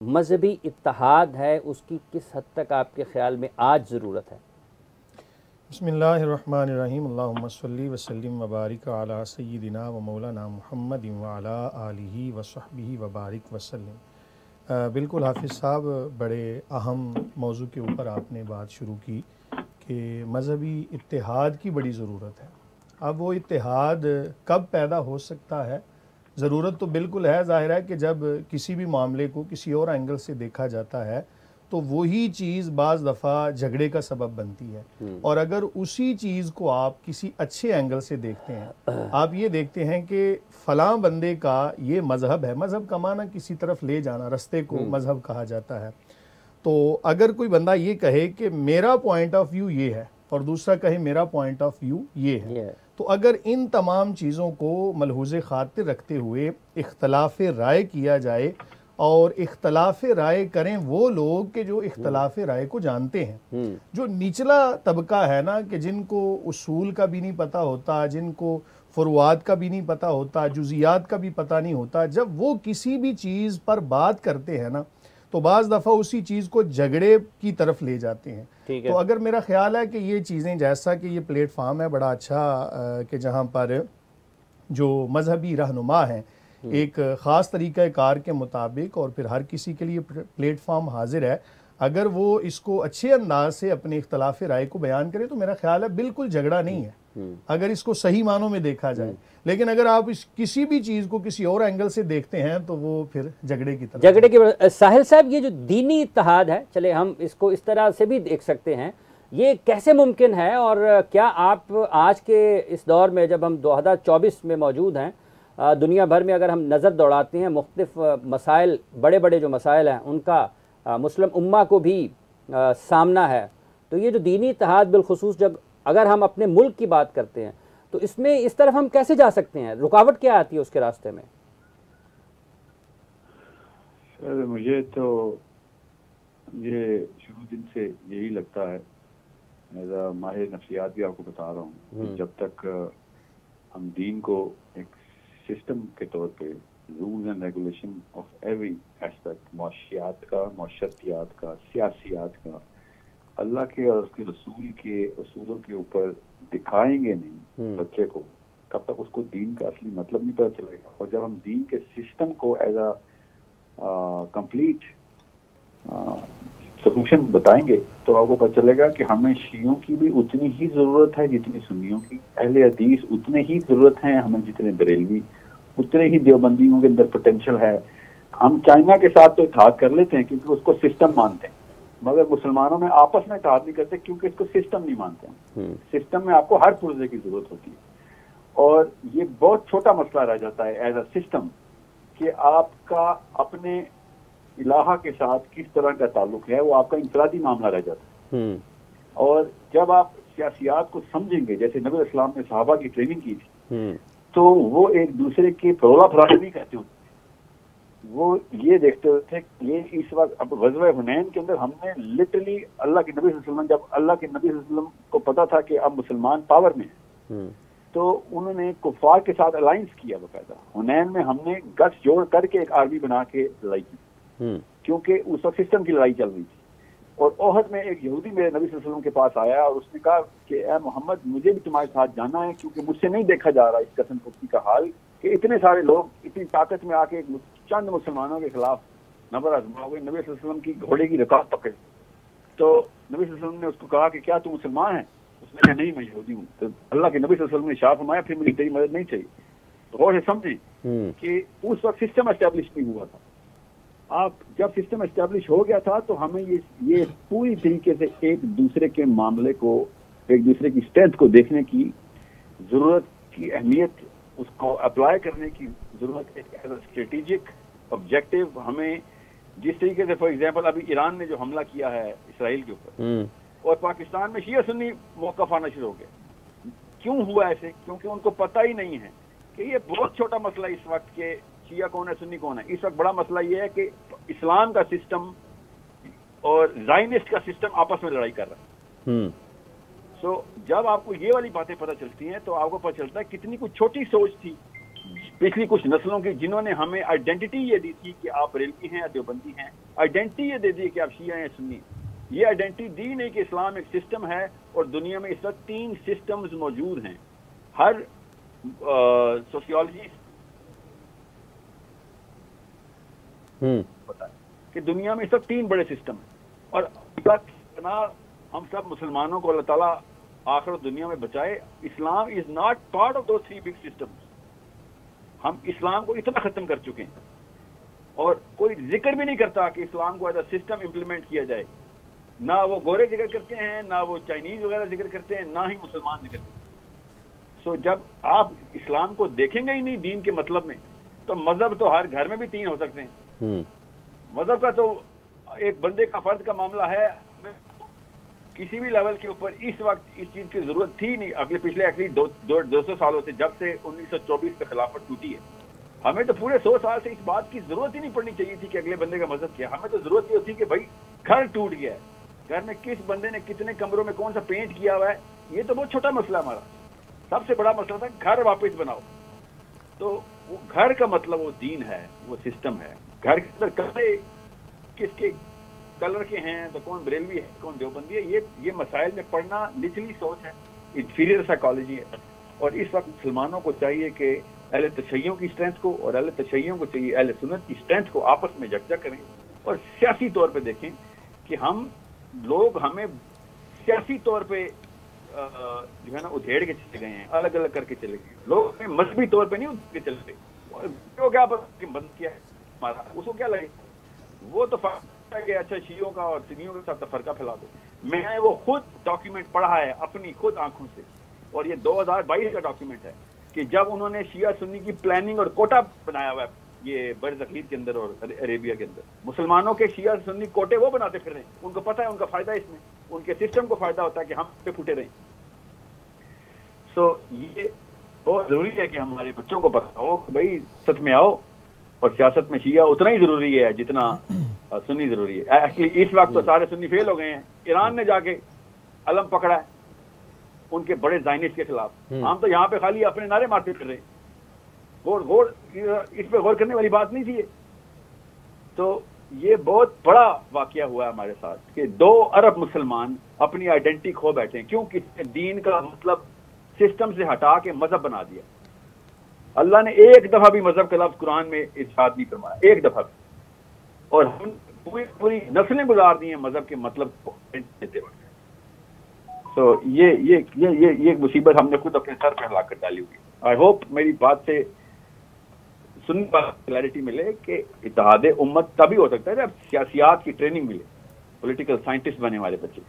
مذہبی اتحاد ہے اس کی کس حد تک آپ کے خیال میں آج ضرورت ہے؟ بسم اللہ الرحمن الرحیم، اللہم صلی وسلم وبارک علی سیدنا و مولانا محمد وعلی آلہ وصحبہ وبارک وسلم۔ بالکل حافظ صاحب، بڑے اہم موضوع کے اوپر آپ نے بات شروع کی کہ مذہبی اتحاد کی بڑی ضرورت ہے۔ اب وہ اتحاد کب پیدا ہو سکتا ہے؟ ضرورت تو بالکل ہے، ظاہر ہے کہ جب کسی بھی معاملے کو کسی اور اینگل سے دیکھا جاتا ہے تو وہی چیز بعض دفعہ جھگڑے کا سبب بنتی ہے، اور اگر اسی چیز کو آپ کسی اچھے اینگل سے دیکھتے ہیں، آپ یہ دیکھتے ہیں کہ فلاں بندے کا یہ مذہب ہے، مذہب کا معنی کسی طرف لے جانا، رستے کو مذہب کہا جاتا ہے، تو اگر کوئی بندہ یہ کہے کہ میرا پوائنٹ آف ویو یہ ہے اور دوسرا کہے میرا پوائنٹ آف ویو یہ ہے، تو اگر ان تمام چیزوں کو ملحوظ خاطر رکھتے ہوئے اختلاف رائے کیا جائے، اور اختلاف رائے کریں وہ لوگ کہ جو اختلاف رائے کو جانتے ہیں، جو نچلا طبقہ ہے نا، کہ جن کو اصول کا بھی نہیں پتہ ہوتا، جن کو فروعات کا بھی نہیں پتہ ہوتا، جزیات کا بھی پتہ نہیں ہوتا، جب وہ کسی بھی چیز پر بات کرتے ہیں نا تو بعض دفعہ اسی چیز کو جھگڑے کی طرف لے جاتے ہیں۔ تو اگر میرا خیال ہے کہ یہ چیزیں، جیسا کہ یہ پلیٹ فارم ہے بڑا اچھا کہ جہاں پر جو مذہبی رہنما ہیں ایک خاص طریقہ کار کے مطابق، اور پھر ہر کسی کے لیے پلیٹ فارم حاضر ہے، اگر وہ اس کو اچھے انداز سے اپنے اختلاف رائے کو بیان کرے تو میرا خیال ہے بالکل جھگڑا نہیں ہے اگر اس کو صحیح معنوں میں دیکھا جائے۔ لیکن اگر آپ کسی بھی چیز کو کسی اور اینگل سے دیکھتے ہیں تو وہ پھر جھگڑے کی طرف۔ ساحل صاحب، یہ جو دینی اتحاد ہے، چلے ہم اس کو اس طرح سے بھی دیکھ سکتے ہیں، یہ کیسے ممکن ہے؟ اور کیا آپ آج کے اس دور میں جب ہم 2024 میں موجود ہیں، دنیا بھر میں اگر ہم نظر دوڑاتے ہیں، مختلف مسائل، بڑے بڑے جو مسائل ہیں ان کا مسلم امہ کو بھی سامنا ہے، تو یہ جو دینی اتحاد بالخصوص جب اگر ہم اپنے ملک کی بات کرتے ہیں تو اس میں اس طرف ہم کیسے جا سکتے ہیں؟ رکاوٹ کیا آتی ہے اس کے راستے میں؟ سر مجھے تو یہ شروع دن سے یہی لگتا ہے، ایز اے ماہر نفسیات بھی آپ کو بتا رہا ہوں، کہ جب تک ہم دین کو ایک سسٹم کے طور پہ rules and regulation of every aspect, معاشیات کا، معاشرتیات کا، سیاسیات کا، اللہ کے اور اس کے رسول کے اصولوں کے اوپر دکھائیں گے نہیں بچے کو، تب تک اس کو دین کا اصلی مطلب نہیں پتہ چلے گا۔ اور جب ہم دین کے سسٹم کو ایز اے کمپلیٹ سولوشن بتائیں گے تو آپ کو پتہ چلے گا کہ ہمیں شیعوں کی بھی اتنی ہی ضرورت ہے جتنی سنیوں کی، اہل حدیث اتنے ہی ضرورت ہیں ہمیں جتنے بریلوی، اتنے ہی دیوبندیوں کے اندر پوٹینشیل ہے۔ ہم چائنا کے ساتھ تو اتحاد کر لیتے ہیں کیونکہ اس کو سسٹم مانتے ہیں، مگر مسلمانوں میں آپس میں اتحاد نہیں کرتے کیونکہ اس کو سسٹم نہیں مانتے ہیں۔ سسٹم میں آپ کو ہر پرزے کی ضرورت ہوتی ہے، اور یہ بہت چھوٹا مسئلہ رہ جاتا ہے ایز اے سسٹم کہ آپ کا اپنے الہہ کے ساتھ کس طرح کا تعلق ہے، وہ آپ کا انفرادی معاملہ رہ جاتا ہے۔ اور جب آپ سیاسیات کو سمجھیں گے، جیسے نبی اسلام نے صحابہ کی ٹریننگ کی تھی، تو وہ ایک دوسرے کے پرولا پھرانے نہیں کہتے ہوتے، وہ یہ دیکھتے ہوئے تھے کہ یہ اس وقت اب غزوہ حنین کے اندر ہم نے لٹرلی اللہ کے نبی صلی اللہ علیہ وسلم، جب اللہ کے نبی صلی اللہ علیہ وسلم کو پتا تھا کہ اب مسلمان پاور میں ہیں، تو انہوں نے کفار کے ساتھ الائنس کیا باقاعدہ۔ حنین میں ہم نے گٹس جوڑ کر کے ایک آرمی بنا کے لڑائی کی، کیونکہ اس وقت سسٹم کی لڑائی چل رہی تھی۔ اور احد میں ایک یہودی میرے نبی صلی اللہ علیہ وسلم کے پاس آیا اور اس نے کہا کہ اے محمد، مجھے بھی تمہارے ساتھ جانا ہے کیونکہ مجھ سے نہیں دیکھا جا رہا اس قسم پرسی کا حال کہ اتنے سارے لوگ اتنی طاقت میں آ کے چند مسلمانوں کے خلاف نبر آزما ہوئے، نبی صلی اللہ علیہ وسلم کی گھوڑے کی رکاب پکڑ۔ تو نبی صلی اللہ علیہ وسلم نے اس کو کہا کہ کیا تم مسلمان ہیں؟ اس نے کہا نہیں، میں یہودی ہوں۔ تو اللہ کے نبی صلی اللہ علیہ وسلم نے ارشاد فرمایا پھر مجھے تیری مدد نہیں چاہیے۔ غور سے سمجھیں کہ اس وقت سسٹم اسٹیبلش نہیں ہوا تھا۔ آپ جب سسٹم اسٹیبلش ہو گیا تھا تو ہمیں یہ پوری طریقے سے ایک دوسرے کے معاملے کو، ایک دوسرے کی اسٹرینتھ کو دیکھنے کی ضرورت کی اہمیت، اس کو اپلائی کرنے کی ضرورت، ایک ایز اے اسٹریٹجک آبجیکٹو ہمیں، جس طریقے سے فار ایگزامپل ابھی ایران نے جو حملہ کیا ہے اسرائیل کے اوپر، اور پاکستان میں شیعہ سنی موقف آنا شروع ہو گیا۔ کیوں ہوا ایسے؟ کیونکہ ان کو پتہ ہی نہیں ہے کہ یہ بہت چھوٹا مسئلہ اس وقت کہ شیعہ کون ہے سنی کون ہے۔ اس وقت بڑا مسئلہ یہ ہے کہ اسلام کا سسٹم اور زائنسٹ کا سسٹم آپس میں لڑائی کر رہا ہے۔ سو جب آپ کو یہ والی باتیں پتہ چلتی ہیں تو آپ کو پتہ چلتا ہے کتنی کچھ چھوٹی سوچ تھی پچھلی کچھ نسلوں کی، جنہوں نے ہمیں آئیڈینٹی یہ دی تھی کہ آپ بریلوی ہیں یا دیوبندی ہیں، آئیڈینٹی یہ دے دی کہ آپ شیعہ ہیں سنی، یہ آئیڈینٹی دی نہیں کہ اسلام ایک سسٹم ہے، اور دنیا میں اس وقت 3 سسٹمز موجود ہیں. ہر سوشیولوجی پتا ہے کہ دنیا میں اس وقت 3 بڑے سسٹم ہیں، اور ہم سب مسلمانوں کو اللہ تعالیٰ آخرت دنیا میں بچائے. Islam is not part of those 3 big systems. ہم اسلام کو اتنا ختم کر چکے ہیں، اور کوئی ذکر بھی نہیں کرتا کہ اسلام کو ایز اے سسٹم امپلیمنٹ کیا جائے. نہ وہ گورے ذکر کرتے ہیں، نہ وہ چائنیز وغیرہ ذکر کرتے ہیں، نہ ہی مسلمان ذکر کرتے ہیں. سو جب آپ اسلام کو دیکھیں گے ہی نہیں دین کے مطلب میں، تو مذہب تو ہر گھر میں بھی 3 ہو سکتے ہیں. مذہب کا تو ایک بندے کا فرد کا معاملہ ہے. کسی بھی لیول کے اوپر اس وقت اس چیز کی ضرورت تھی نہیں. اگلے پچھلے ایٹ لیسٹ 200 سالوں سے، جب سے 1924 پہ خلافت ٹوٹی ہے، ہمیں تو پورے 100 سال سے اس بات کی ضرورت ہی نہیں پڑنی چاہیے تھی کہ اگلے بندے کا مذہب کیا. ہمیں تو ضرورت یہ ہوتی کہ بھائی گھر ٹوٹ گیا ہے، گھر میں کس بندے نے کتنے کمروں میں کون سا پینٹ کیا ہوا ہے، یہ تو بہت چھوٹا مسئلہ. ہمارا سب سے بڑا مسئلہ تھا گھر واپس بناؤ. تو وہ گھر کا مطلب وہ دین ہے، وہ سسٹم ہے. گھر کے اندر کپڑے کس کے کلر کے ہیں، تو کون بریلوی ہے، کون دیوبندی ہے، یہ مسائل میں پڑھنا نچلی سوچ ہے، انفیریئر سائیکالوجی ہے. اور اس وقت مسلمانوں کو چاہیے کہ اہل تشیعوں کی اسٹرینتھ کو اور اہل تشیعوں کو چاہیے اہل سنت کی اسٹرینتھ کو آپس میں یکجا کریں، اور سیاسی طور پہ دیکھیں کہ ہم لوگ ہمیں سیاسی طور پہ جو ہے نا ادھیڑ کے چلے گئے ہیں، الگ الگ کر کے چلے گئے. لوگ مذہبی طور پہ نہیں ادھیڑ کے چلے گئے. کیا بند کیا ہے ہمارا، اس کو کیا لگے؟ وہ تو کہ اچھا شیعوں کا اور سنیوں کے ساتھ فرقہ پھیلا دو. میں نے وہ خود ڈاکیومنٹ پڑھا ہے اپنی خود آنکھوں سے، اور یہ 2022 کا ڈاکیومنٹ ہے کہ جب انہوں نے شیعہ سنی کی پلاننگ اور کوٹا بنایا ہوا ہے یہ برصغیر کے اندر اور عربیہ کے اندر، مسلمانوں کے شیعہ سنی کوٹے وہ بناتے پھر رہے ہیں. ان کو پتہ ہے ان کا فائدہ اس میں، ان کے سسٹم کو فائدہ ہوتا ہے کہ ہم پہ پھوٹے رہیں. سو یہ بہت ضروری ہے کہ ہمارے بچوں کو پتہ ہو کہ بھائی سچ میں آؤ، اور سیاست میں شیعہ اتنا ہی ضروری ہے جتنا سنی ضروری ہے. ایکچولی اس وقت تو سارے سنی فیل ہو گئے ہیں. ایران نے جا کے علم پکڑا ہے ان کے بڑے زائنسٹ کے خلاف. ہم تو یہاں پہ خالی اپنے نعرے مارتے پھر رہے. غور اس پہ غور کرنے والی بات نہیں تھی. تو یہ بہت بڑا واقعہ ہوا ہے ہمارے ساتھ کہ 2 ارب مسلمان اپنی آئیڈینٹی کھو بیٹھے ہیں. کیوں؟ کسی نے دین کا مطلب سسٹم سے ہٹا کے مذہب بنا دیا. اللہ نے ایک دفعہ بھی مذہب کا لفظ قرآن میں ارشاد نہیں فرمایا، ایک دفعہ بھی. اور ہم پوری نسلیں گزار دی ہیں مذہب کے مطلب کو دیتے وقت. تو یہ مصیبت ہم نے خود اپنے سر پہ ہلا کر ڈالی ہوئی. آئی ہوپ میری بات سے سننے پر کلیئرٹی ملے کہ اتحاد امت تبھی ہو سکتا ہے جب سیاسیات کی ٹریننگ ملے، پولیٹیکل سائنٹسٹ بننے والے بچے.